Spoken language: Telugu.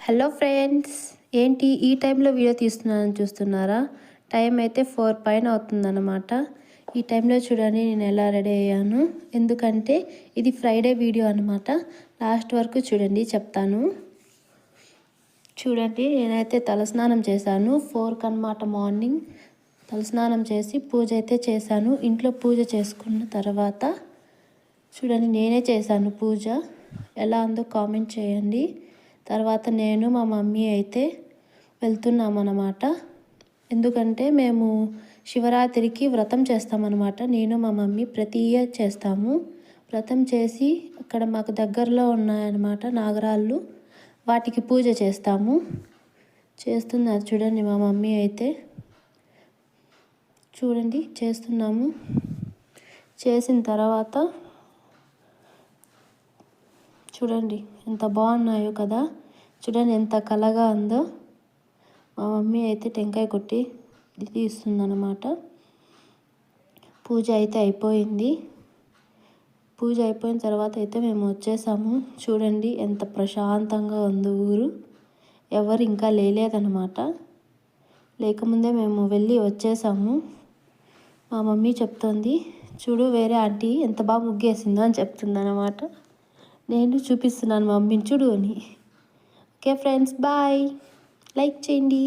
హలో ఫ్రెండ్స్, ఏంటి ఈ టైంలో వీడియో తీస్తున్నానని చూస్తున్నారా? టైం అయితే 4 పైన అవుతుందన్నమాట. ఈ టైంలో చూడండి నేను ఎలా రెడీ అయ్యాను. ఎందుకంటే ఇది ఫ్రైడే వీడియో అనమాట. లాస్ట్ వరకు చూడండి చెప్తాను. చూడండి నేనైతే తలస్నానం చేశాను 4కి అనమాట. మార్నింగ్ తలస్నానం చేసి పూజ అయితే చేశాను. ఇంట్లో పూజ చేసుకున్న తర్వాత చూడండి నేనే చేశాను పూజ. ఎలా ఉందో కామెంట్ చేయండి. తర్వాత నేను మా మమ్మీ అయితే వెళ్తున్నామన్నమాట. ఎందుకంటే మేము శివరాత్రికి వ్రతం చేస్తామన్నమాట. నేను మా మమ్మీ ప్రతి ఇయర్ చేస్తాము. వ్రతం చేసి అక్కడ మాకు దగ్గరలో ఉన్నాయన్నమాట నాగరాళ్ళు, వాటికి పూజ చేస్తాము. చేస్తున్నారు చూడండి మా మమ్మీ అయితే. చూడండి చేస్తున్నాము. చేసిన తర్వాత చూడండి ఎంత బాగున్నాయో కదా. చూడండి ఎంత కలగా ఉందో. మా మమ్మీ అయితే టెంకాయ కొట్టి తీస్తుందన్నమాట. పూజ అయితే అయిపోయింది. పూజ అయిపోయిన తర్వాత అయితే మేము వచ్చేసాము. చూడండి ఎంత ప్రశాంతంగా ఉందో ఊరు. ఎవరు ఇంకా లేదన్నమాట. లేకముందే మేము వెళ్ళి వచ్చేసాము. మా మమ్మీ చెప్తుంది, చూడు వేరే ఆంటీ ఎంత బాగా ముగ్గేసిందో అని చెప్తుందన్నమాట. నేను చూపిస్తున్నాను మమ్మీని చూడు అని. Okay friends, bye. లైక్ చేయండి.